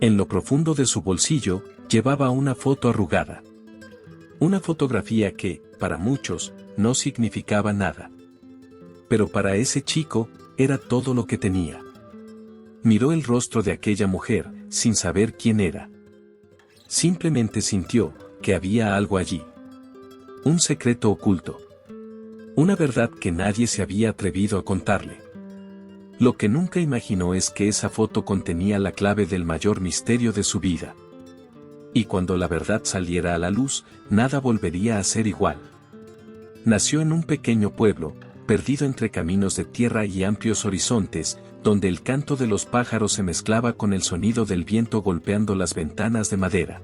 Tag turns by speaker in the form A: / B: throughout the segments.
A: En lo profundo de su bolsillo, llevaba una foto arrugada. Una fotografía que, para muchos, no significaba nada. Pero para ese chico, era todo lo que tenía. Miró el rostro de aquella mujer, sin saber quién era. Simplemente sintió que había algo allí. Un secreto oculto. Una verdad que nadie se había atrevido a contarle. Lo que nunca imaginó es que esa foto contenía la clave del mayor misterio de su vida. Y cuando la verdad saliera a la luz, nada volvería a ser igual. Nació en un pequeño pueblo, perdido entre caminos de tierra y amplios horizontes, donde el canto de los pájaros se mezclaba con el sonido del viento golpeando las ventanas de madera.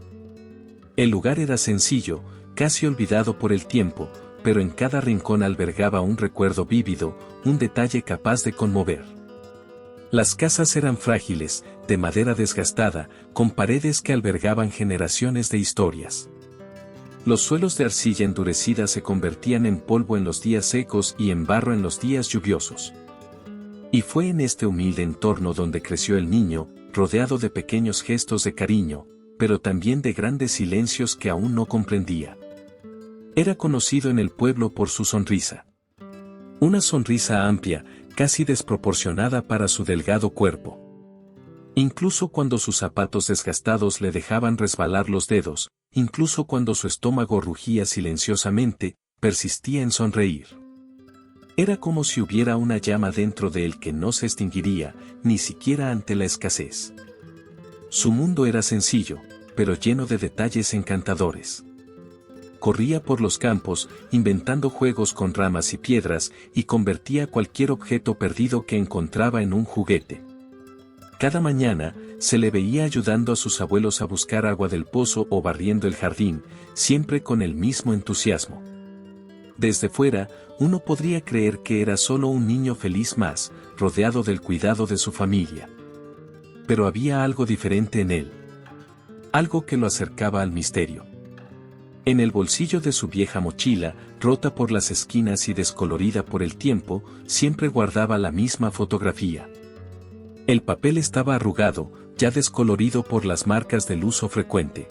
A: El lugar era sencillo, casi olvidado por el tiempo, pero en cada rincón albergaba un recuerdo vívido, un detalle capaz de conmover. Las casas eran frágiles, de madera desgastada, con paredes que albergaban generaciones de historias. Los suelos de arcilla endurecida se convertían en polvo en los días secos y en barro en los días lluviosos. Y fue en este humilde entorno donde creció el niño, rodeado de pequeños gestos de cariño, pero también de grandes silencios que aún no comprendía. Era conocido en el pueblo por su sonrisa. Una sonrisa amplia, casi desproporcionada para su delgado cuerpo. Incluso cuando sus zapatos desgastados le dejaban resbalar los dedos, incluso cuando su estómago rugía silenciosamente, persistía en sonreír. Era como si hubiera una llama dentro de él que no se extinguiría, ni siquiera ante la escasez. Su mundo era sencillo, pero lleno de detalles encantadores. Corría por los campos, inventando juegos con ramas y piedras, y convertía cualquier objeto perdido que encontraba en un juguete. Cada mañana, se le veía ayudando a sus abuelos a buscar agua del pozo o barriendo el jardín, siempre con el mismo entusiasmo. Desde fuera, uno podría creer que era solo un niño feliz más, rodeado del cuidado de su familia. Pero había algo diferente en él. Algo que lo acercaba al misterio. En el bolsillo de su vieja mochila, rota por las esquinas y descolorida por el tiempo, siempre guardaba la misma fotografía. El papel estaba arrugado, ya descolorido por las marcas del uso frecuente.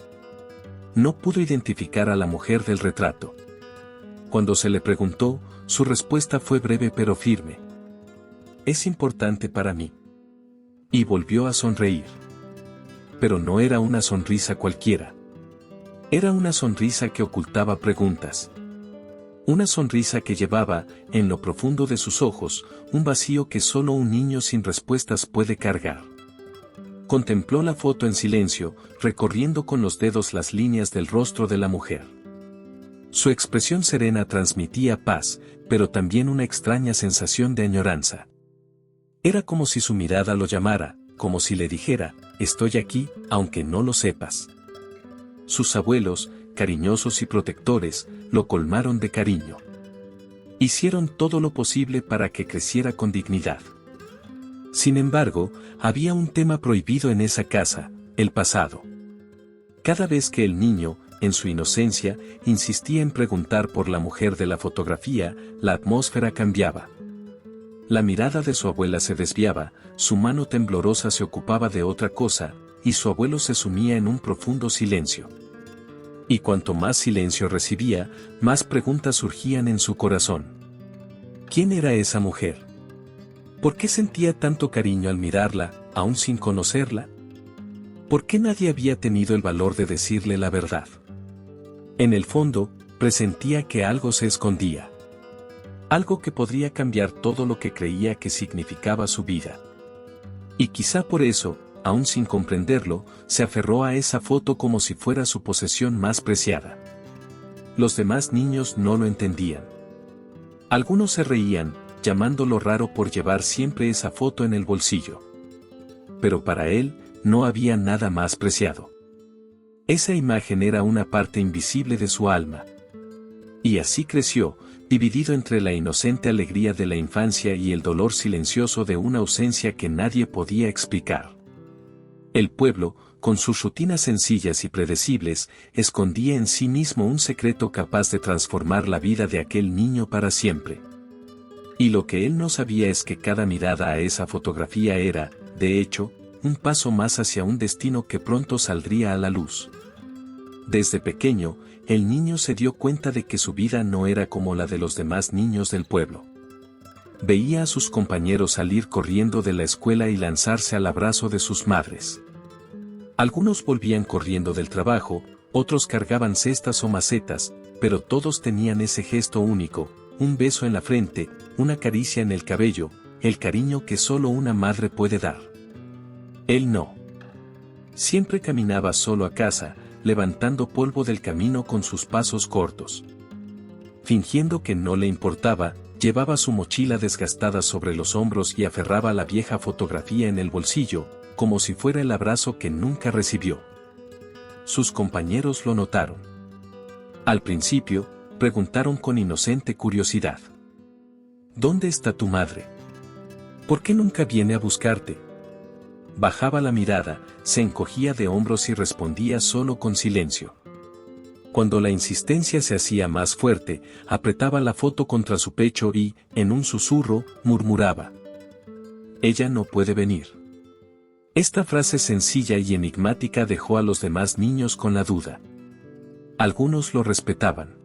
A: No pudo identificar a la mujer del retrato. Cuando se le preguntó, su respuesta fue breve pero firme. Es importante para mí. Y volvió a sonreír. Pero no era una sonrisa cualquiera. Era una sonrisa que ocultaba preguntas. Una sonrisa que llevaba, en lo profundo de sus ojos, un vacío que solo un niño sin respuestas puede cargar. Contempló la foto en silencio, recorriendo con los dedos las líneas del rostro de la mujer. Su expresión serena transmitía paz, pero también una extraña sensación de añoranza. Era como si su mirada lo llamara, como si le dijera, estoy aquí, aunque no lo sepas. Sus abuelos, cariñosos y protectores, lo colmaron de cariño. Hicieron todo lo posible para que creciera con dignidad. Sin embargo, había un tema prohibido en esa casa, el pasado. Cada vez que el niño, en su inocencia, insistía en preguntar por la mujer de la fotografía, la atmósfera cambiaba. La mirada de su abuela se desviaba, su mano temblorosa se ocupaba de otra cosa, y su abuelo se sumía en un profundo silencio. Y cuanto más silencio recibía, más preguntas surgían en su corazón. ¿Quién era esa mujer? ¿Por qué sentía tanto cariño al mirarla, aún sin conocerla? ¿Por qué nadie había tenido el valor de decirle la verdad? En el fondo, presentía que algo se escondía. Algo que podría cambiar todo lo que creía que significaba su vida. Y quizá por eso, aún sin comprenderlo, se aferró a esa foto como si fuera su posesión más preciada. Los demás niños no lo entendían. Algunos se reían, llamándolo raro por llevar siempre esa foto en el bolsillo. Pero para él, no había nada más preciado. Esa imagen era una parte invisible de su alma. Y así creció, dividido entre la inocente alegría de la infancia y el dolor silencioso de una ausencia que nadie podía explicar. El pueblo, con sus rutinas sencillas y predecibles, escondía en sí mismo un secreto capaz de transformar la vida de aquel niño para siempre. Y lo que él no sabía es que cada mirada a esa fotografía era, de hecho, un paso más hacia un destino que pronto saldría a la luz. Desde pequeño, el niño se dio cuenta de que su vida no era como la de los demás niños del pueblo. Veía a sus compañeros salir corriendo de la escuela y lanzarse al abrazo de sus madres. Algunos volvían corriendo del trabajo, otros cargaban cestas o macetas, pero todos tenían ese gesto único, un beso en la frente, una caricia en el cabello, el cariño que solo una madre puede dar. Él no. Siempre caminaba solo a casa, levantando polvo del camino con sus pasos cortos. Fingiendo que no le importaba, llevaba su mochila desgastada sobre los hombros y aferraba la vieja fotografía en el bolsillo, como si fuera el abrazo que nunca recibió. Sus compañeros lo notaron. Al principio, preguntaron con inocente curiosidad: ¿Dónde está tu madre? ¿Por qué nunca viene a buscarte? Bajaba la mirada, se encogía de hombros y respondía solo con silencio. Cuando la insistencia se hacía más fuerte, apretaba la foto contra su pecho y, en un susurro, murmuraba: «Ella no puede venir». Esta frase sencilla y enigmática dejó a los demás niños con la duda. Algunos lo respetaban.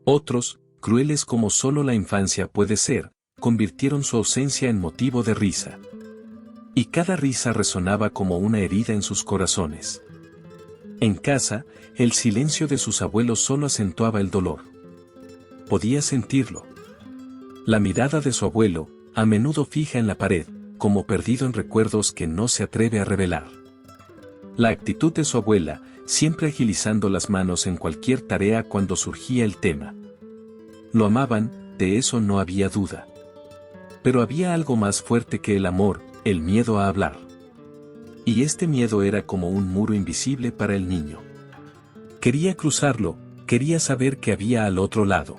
A: Otros, crueles como solo la infancia puede ser, convirtieron su ausencia en motivo de risa. Y cada risa resonaba como una herida en sus corazones. En casa, el silencio de sus abuelos solo acentuaba el dolor. Podía sentirlo. La mirada de su abuelo, a menudo fija en la pared, como perdido en recuerdos que no se atreve a revelar. La actitud de su abuela, siempre agilizando las manos en cualquier tarea cuando surgía el tema. Lo amaban, de eso no había duda. Pero había algo más fuerte que el amor, el miedo a hablar. Y este miedo era como un muro invisible para el niño. Quería cruzarlo, quería saber qué había al otro lado.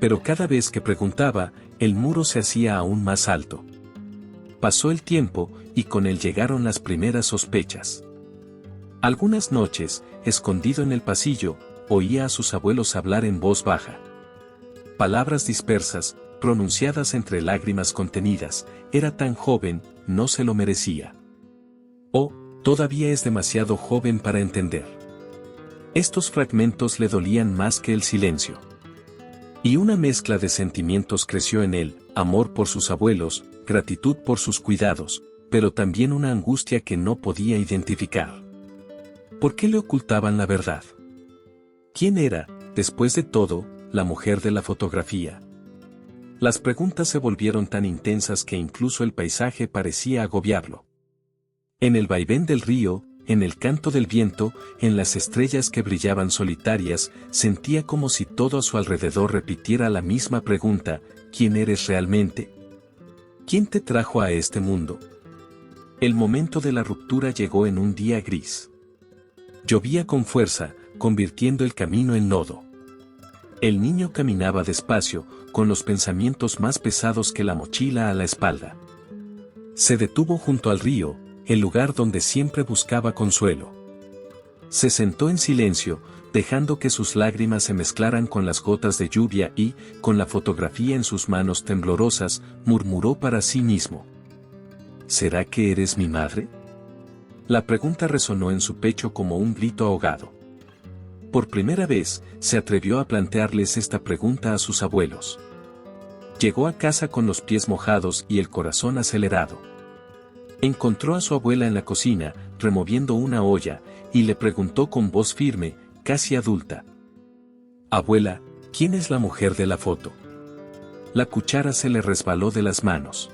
A: Pero cada vez que preguntaba, el muro se hacía aún más alto. Pasó el tiempo, y con él llegaron las primeras sospechas. Algunas noches, escondido en el pasillo, oía a sus abuelos hablar en voz baja. Palabras dispersas, pronunciadas entre lágrimas contenidas: «Era tan joven, no se lo merecía». «Oh, todavía es demasiado joven para entender». Estos fragmentos le dolían más que el silencio. Y una mezcla de sentimientos creció en él: amor por sus abuelos, gratitud por sus cuidados, pero también una angustia que no podía identificar. ¿Por qué le ocultaban la verdad? ¿Quién era, después de todo, la mujer de la fotografía? Las preguntas se volvieron tan intensas que incluso el paisaje parecía agobiarlo. En el vaivén del río, en el canto del viento, en las estrellas que brillaban solitarias, sentía como si todo a su alrededor repitiera la misma pregunta: ¿quién eres realmente? ¿Quién te trajo a este mundo? El momento de la ruptura llegó en un día gris. Llovía con fuerza, convirtiendo el camino en lodo. El niño caminaba despacio, con los pensamientos más pesados que la mochila a la espalda. Se detuvo junto al río, el lugar donde siempre buscaba consuelo. Se sentó en silencio, dejando que sus lágrimas se mezclaran con las gotas de lluvia y, con la fotografía en sus manos temblorosas, murmuró para sí mismo: ¿será que eres mi madre? La pregunta resonó en su pecho como un grito ahogado. Por primera vez, se atrevió a plantearles esta pregunta a sus abuelos. Llegó a casa con los pies mojados y el corazón acelerado. Encontró a su abuela en la cocina, removiendo una olla, y le preguntó con voz firme, casi adulta: «Abuela, ¿quién es la mujer de la foto?». La cuchara se le resbaló de las manos.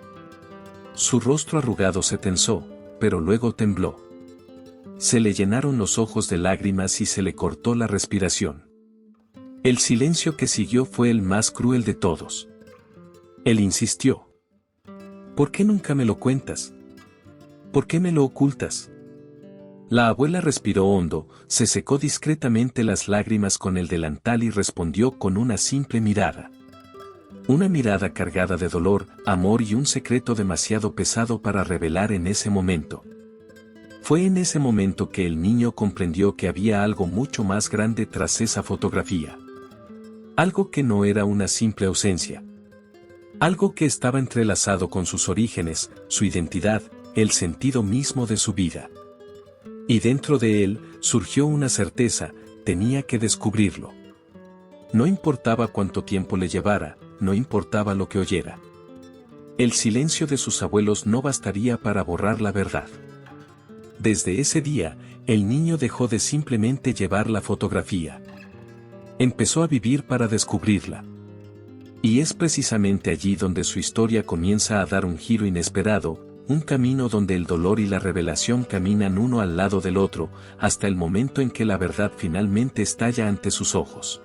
A: Su rostro arrugado se tensó, pero luego tembló. Se le llenaron los ojos de lágrimas y se le cortó la respiración. El silencio que siguió fue el más cruel de todos. Él insistió: «¿Por qué nunca me lo cuentas? ¿Por qué me lo ocultas?». La abuela respiró hondo, se secó discretamente las lágrimas con el delantal y respondió con una simple mirada. Una mirada cargada de dolor, amor y un secreto demasiado pesado para revelar en ese momento. Fue en ese momento que el niño comprendió que había algo mucho más grande tras esa fotografía. Algo que no era una simple ausencia. Algo que estaba entrelazado con sus orígenes, su identidad, el sentido mismo de su vida. Y dentro de él surgió una certeza: tenía que descubrirlo. No importaba cuánto tiempo le llevara, no importaba lo que oyera. El silencio de sus abuelos no bastaría para borrar la verdad. Desde ese día, el niño dejó de simplemente llevar la fotografía. Empezó a vivir para descubrirla. Y es precisamente allí donde su historia comienza a dar un giro inesperado, un camino donde el dolor y la revelación caminan uno al lado del otro, hasta el momento en que la verdad finalmente estalla ante sus ojos.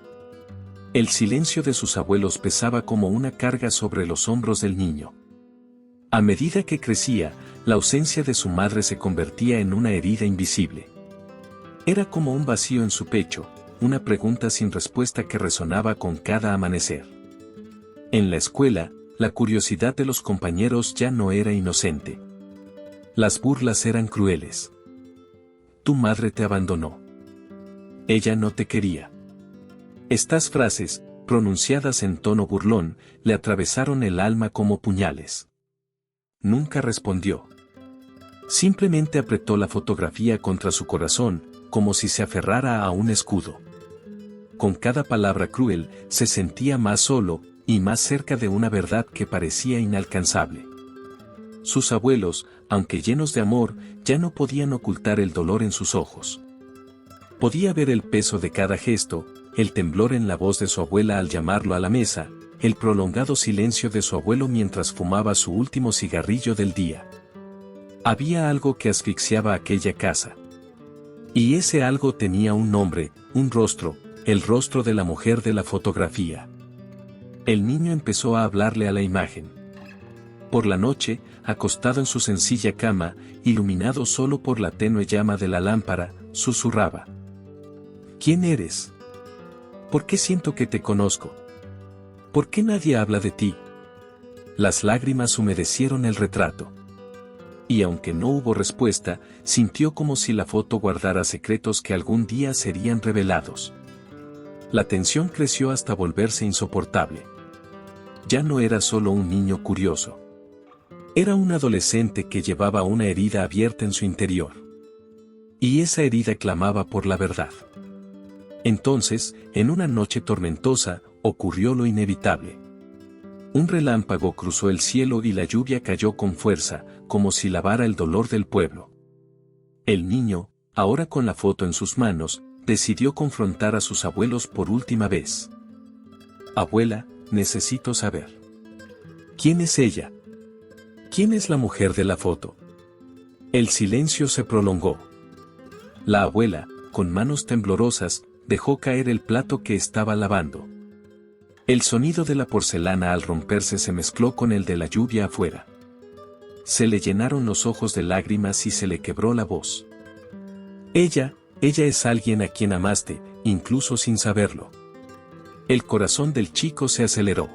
A: El silencio de sus abuelos pesaba como una carga sobre los hombros del niño. A medida que crecía, la ausencia de su madre se convertía en una herida invisible. Era como un vacío en su pecho, una pregunta sin respuesta que resonaba con cada amanecer. En la escuela, la curiosidad de los compañeros ya no era inocente. Las burlas eran crueles. Tu madre te abandonó. Ella no te quería. Estas frases, pronunciadas en tono burlón, le atravesaron el alma como puñales. Nunca respondió. Simplemente apretó la fotografía contra su corazón, como si se aferrara a un escudo. Con cada palabra cruel, se sentía más solo, y más cerca de una verdad que parecía inalcanzable. Sus abuelos, aunque llenos de amor, ya no podían ocultar el dolor en sus ojos. Podía ver el peso de cada gesto, el temblor en la voz de su abuela al llamarlo a la mesa, el prolongado silencio de su abuelo mientras fumaba su último cigarrillo del día. Había algo que asfixiaba aquella casa. Y ese algo tenía un nombre, un rostro, el rostro de la mujer de la fotografía. El niño empezó a hablarle a la imagen. Por la noche, acostado en su sencilla cama, iluminado solo por la tenue llama de la lámpara, susurraba: ¿Quién eres? ¿Por qué siento que te conozco? ¿Por qué nadie habla de ti? Las lágrimas humedecieron el retrato. Y aunque no hubo respuesta, sintió como si la foto guardara secretos que algún día serían revelados. La tensión creció hasta volverse insoportable. Ya no era solo un niño curioso. Era un adolescente que llevaba una herida abierta en su interior. Y esa herida clamaba por la verdad. Entonces, en una noche tormentosa, ocurrió lo inevitable. Un relámpago cruzó el cielo y la lluvia cayó con fuerza, como si lavara el dolor del pueblo. El niño, ahora con la foto en sus manos, decidió confrontar a sus abuelos por última vez. Abuela, necesito saber. ¿Quién es ella? ¿Quién es la mujer de la foto? El silencio se prolongó. La abuela, con manos temblorosas, dejó caer el plato que estaba lavando. El sonido de la porcelana al romperse se mezcló con el de la lluvia afuera. Se le llenaron los ojos de lágrimas y se le quebró la voz. Ella es alguien a quien amaste, incluso sin saberlo. El corazón del chico se aceleró.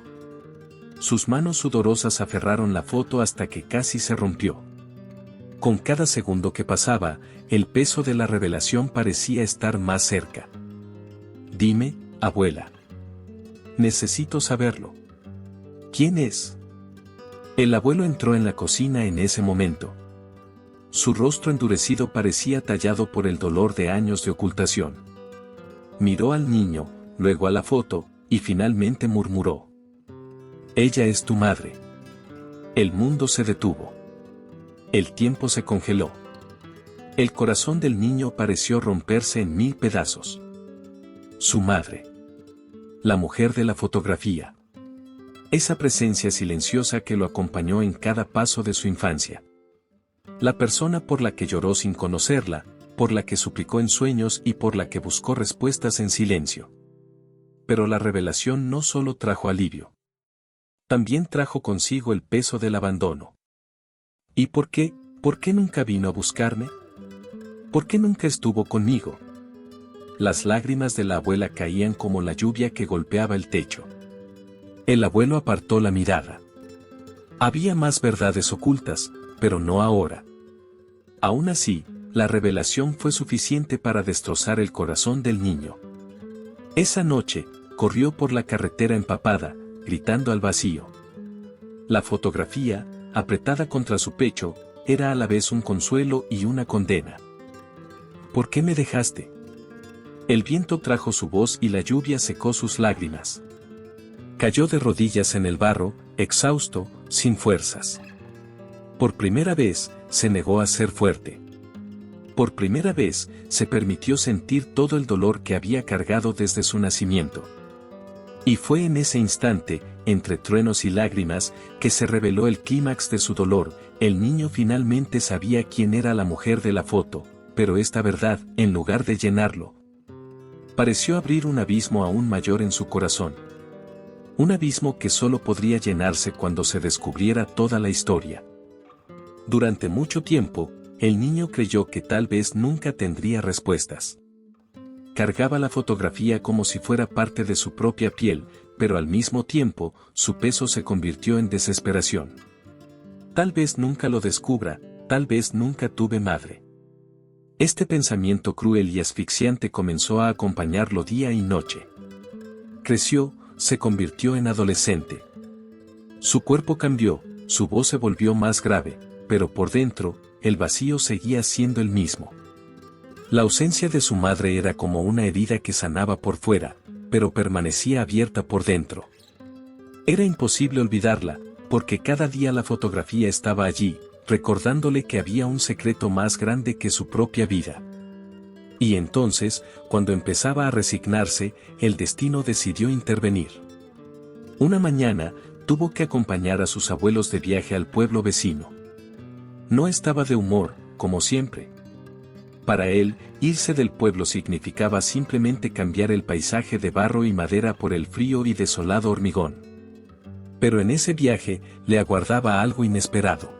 A: Sus manos sudorosas aferraron la foto hasta que casi se rompió. Con cada segundo que pasaba, el peso de la revelación parecía estar más cerca. Dime, abuela. Necesito saberlo. ¿Quién es? El abuelo entró en la cocina en ese momento. Su rostro endurecido parecía tallado por el dolor de años de ocultación. Miró al niño, luego a la foto, y finalmente murmuró: Ella es tu madre. El mundo se detuvo. El tiempo se congeló. El corazón del niño pareció romperse en 1000 pedazos. Su madre. La mujer de la fotografía. Esa presencia silenciosa que lo acompañó en cada paso de su infancia. La persona por la que lloró sin conocerla, por la que suplicó en sueños y por la que buscó respuestas en silencio. Pero la revelación no solo trajo alivio. También trajo consigo el peso del abandono. ¿Y por qué? ¿Por qué nunca vino a buscarme? ¿Por qué nunca estuvo conmigo? Las lágrimas de la abuela caían como la lluvia que golpeaba el techo. El abuelo apartó la mirada. Había más verdades ocultas, pero no ahora. Aún así, la revelación fue suficiente para destrozar el corazón del niño. Esa noche, corrió por la carretera empapada, gritando al vacío. La fotografía, apretada contra su pecho, era a la vez un consuelo y una condena. ¿Por qué me dejaste? El viento trajo su voz y la lluvia secó sus lágrimas. Cayó de rodillas en el barro, exhausto, sin fuerzas. Por primera vez, se negó a ser fuerte. Por primera vez, se permitió sentir todo el dolor que había cargado desde su nacimiento. Y fue en ese instante, entre truenos y lágrimas, que se reveló el clímax de su dolor. El niño finalmente sabía quién era la mujer de la foto, pero esta verdad, en lugar de llenarlo, pareció abrir un abismo aún mayor en su corazón. Un abismo que solo podría llenarse cuando se descubriera toda la historia. Durante mucho tiempo, el niño creyó que tal vez nunca tendría respuestas. Cargaba la fotografía como si fuera parte de su propia piel, pero al mismo tiempo, su peso se convirtió en desesperación. Tal vez nunca lo descubra, tal vez nunca tuve madre. Este pensamiento cruel y asfixiante comenzó a acompañarlo día y noche. Creció, se convirtió en adolescente. Su cuerpo cambió, su voz se volvió más grave, pero por dentro, el vacío seguía siendo el mismo. La ausencia de su madre era como una herida que sanaba por fuera, pero permanecía abierta por dentro. Era imposible olvidarla, porque cada día la fotografía estaba allí, recordándole que había un secreto más grande que su propia vida. Y entonces, cuando empezaba a resignarse, el destino decidió intervenir. Una mañana, tuvo que acompañar a sus abuelos de viaje al pueblo vecino. No estaba de humor, como siempre. Para él, irse del pueblo significaba simplemente cambiar el paisaje de barro y madera por el frío y desolado hormigón. Pero en ese viaje, le aguardaba algo inesperado.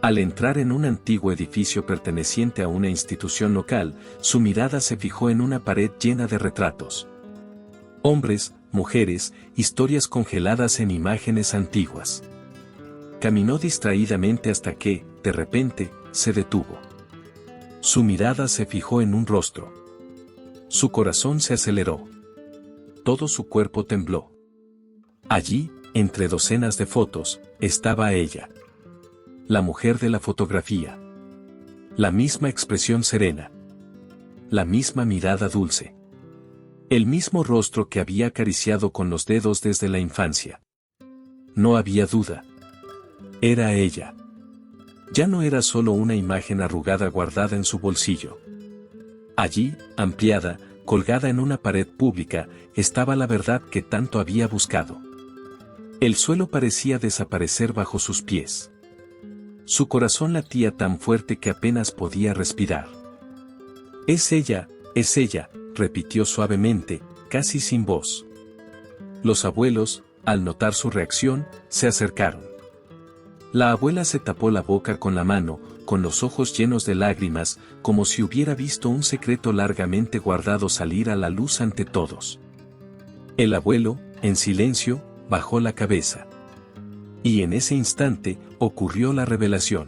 A: Al entrar en un antiguo edificio perteneciente a una institución local, su mirada se fijó en una pared llena de retratos. Hombres, mujeres, historias congeladas en imágenes antiguas. Caminó distraídamente hasta que, de repente, se detuvo. Su mirada se fijó en un rostro. Su corazón se aceleró. Todo su cuerpo tembló. Allí, entre docenas de fotos, estaba ella. La mujer de la fotografía. La misma expresión serena. La misma mirada dulce. El mismo rostro que había acariciado con los dedos desde la infancia. No había duda. Era ella. Ya no era solo una imagen arrugada guardada en su bolsillo. Allí, ampliada, colgada en una pared pública, estaba la verdad que tanto había buscado. El suelo parecía desaparecer bajo sus pies. Su corazón latía tan fuerte que apenas podía respirar. Es ella, repitió suavemente, casi sin voz. Los abuelos, al notar su reacción, se acercaron. La abuela se tapó la boca con la mano, con los ojos llenos de lágrimas, como si hubiera visto un secreto largamente guardado salir a la luz ante todos. El abuelo, en silencio, bajó la cabeza. Y en ese instante, ocurrió la revelación.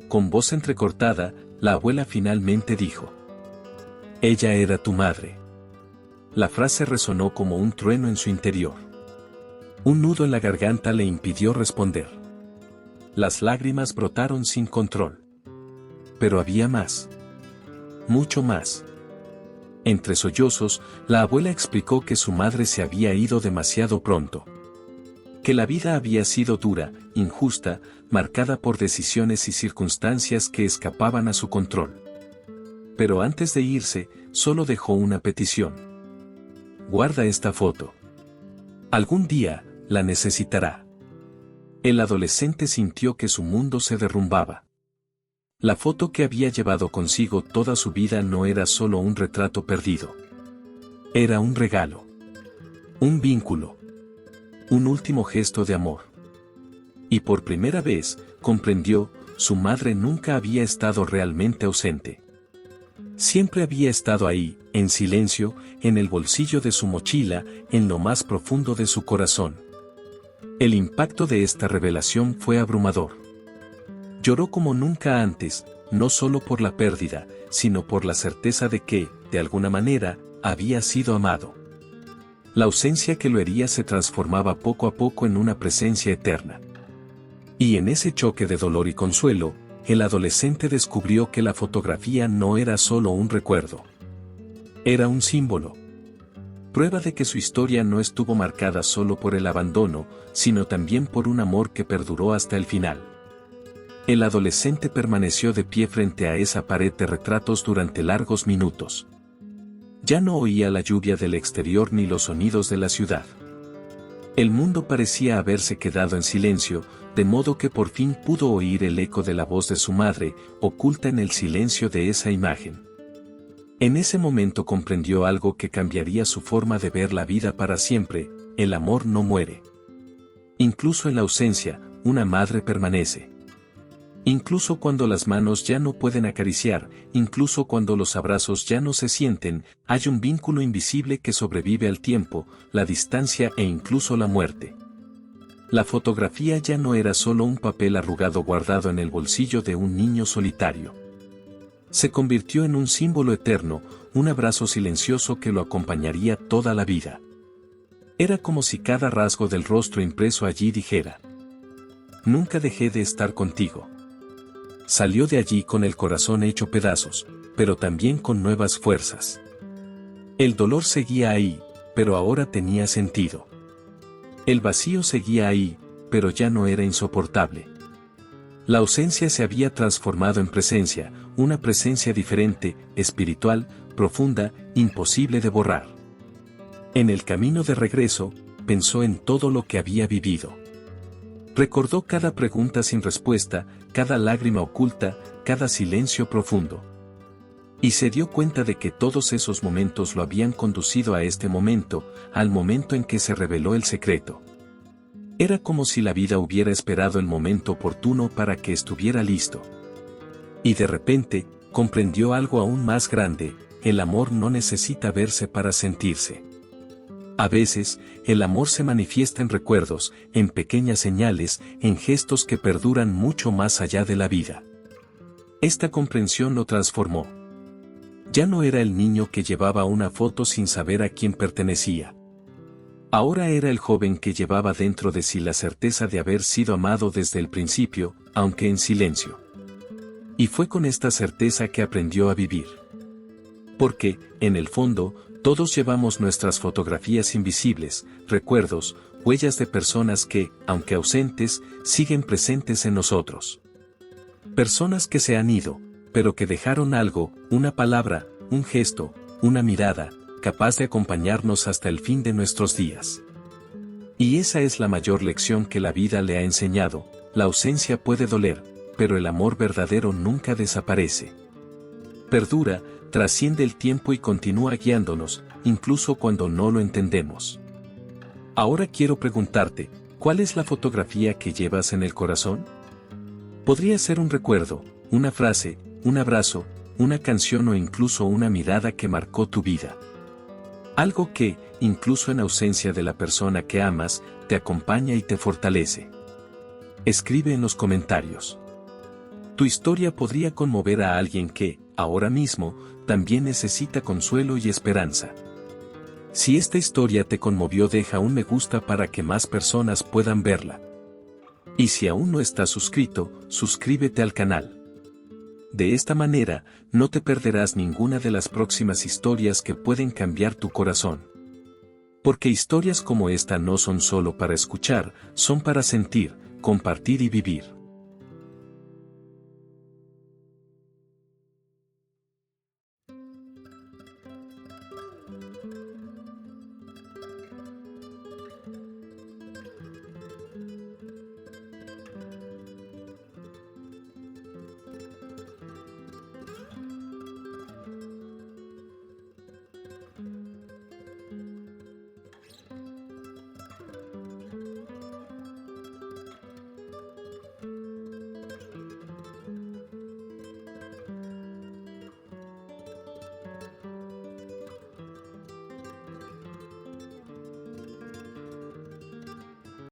A: Con voz entrecortada, la abuela finalmente dijo: «Ella era tu madre». La frase resonó como un trueno en su interior. Un nudo en la garganta le impidió responder. Las lágrimas brotaron sin control. Pero había más. Mucho más. Entre sollozos, la abuela explicó que su madre se había ido demasiado pronto. Que la vida había sido dura, injusta, marcada por decisiones y circunstancias que escapaban a su control. Pero antes de irse, solo dejó una petición. «Guarda esta foto. Algún día, la necesitará». El adolescente sintió que su mundo se derrumbaba. La foto que había llevado consigo toda su vida no era solo un retrato perdido. Era un regalo. Un vínculo. Un último gesto de amor. Y por primera vez, comprendió, su madre nunca había estado realmente ausente. Siempre había estado ahí, en silencio, en el bolsillo de su mochila, en lo más profundo de su corazón. El impacto de esta revelación fue abrumador. Lloró como nunca antes, no solo por la pérdida, sino por la certeza de que, de alguna manera, había sido amado. La ausencia que lo hería se transformaba poco a poco en una presencia eterna. Y en ese choque de dolor y consuelo, el adolescente descubrió que la fotografía no era solo un recuerdo. Era un símbolo. Prueba de que su historia no estuvo marcada solo por el abandono, sino también por un amor que perduró hasta el final. El adolescente permaneció de pie frente a esa pared de retratos durante largos minutos. Ya no oía la lluvia del exterior ni los sonidos de la ciudad. El mundo parecía haberse quedado en silencio, de modo que por fin pudo oír el eco de la voz de su madre, oculta en el silencio de esa imagen. En ese momento comprendió algo que cambiaría su forma de ver la vida para siempre: el amor no muere. Incluso en la ausencia, una madre permanece. Incluso cuando las manos ya no pueden acariciar, incluso cuando los abrazos ya no se sienten, hay un vínculo invisible que sobrevive al tiempo, la distancia e incluso la muerte. La fotografía ya no era solo un papel arrugado guardado en el bolsillo de un niño solitario. Se convirtió en un símbolo eterno, un abrazo silencioso que lo acompañaría toda la vida. Era como si cada rasgo del rostro impreso allí dijera: nunca dejé de estar contigo. Salió de allí con el corazón hecho pedazos, pero también con nuevas fuerzas. El dolor seguía ahí, pero ahora tenía sentido. El vacío seguía ahí, pero ya no era insoportable. La ausencia se había transformado en presencia, una presencia diferente, espiritual, profunda, imposible de borrar. En el camino de regreso, pensó en todo lo que había vivido. Recordó cada pregunta sin respuesta, cada lágrima oculta, cada silencio profundo. Y se dio cuenta de que todos esos momentos lo habían conducido a este momento, al momento en que se reveló el secreto. Era como si la vida hubiera esperado el momento oportuno para que estuviera listo. Y de repente, comprendió algo aún más grande: el amor no necesita verse para sentirse. A veces, el amor se manifiesta en recuerdos, en pequeñas señales, en gestos que perduran mucho más allá de la vida. Esta comprensión lo transformó. Ya no era el niño que llevaba una foto sin saber a quién pertenecía. Ahora era el joven que llevaba dentro de sí la certeza de haber sido amado desde el principio, aunque en silencio. Y fue con esta certeza que aprendió a vivir. Porque, en el fondo, todos llevamos nuestras fotografías invisibles, recuerdos, huellas de personas que, aunque ausentes, siguen presentes en nosotros. Personas que se han ido, pero que dejaron algo, una palabra, un gesto, una mirada, capaz de acompañarnos hasta el fin de nuestros días. Y esa es la mayor lección que la vida le ha enseñado: la ausencia puede doler, pero el amor verdadero nunca desaparece. Perdura, trasciende el tiempo y continúa guiándonos, incluso cuando no lo entendemos. Ahora quiero preguntarte, ¿cuál es la fotografía que llevas en el corazón? Podría ser un recuerdo, una frase, un abrazo, una canción o incluso una mirada que marcó tu vida. Algo que, incluso en ausencia de la persona que amas, te acompaña y te fortalece. Escribe en los comentarios. Tu historia podría conmover a alguien que, ahora mismo, también necesita consuelo y esperanza. Si esta historia te conmovió, deja un me gusta para que más personas puedan verla. Y si aún no estás suscrito, suscríbete al canal. De esta manera, no te perderás ninguna de las próximas historias que pueden cambiar tu corazón. Porque historias como esta no son solo para escuchar, son para sentir, compartir y vivir.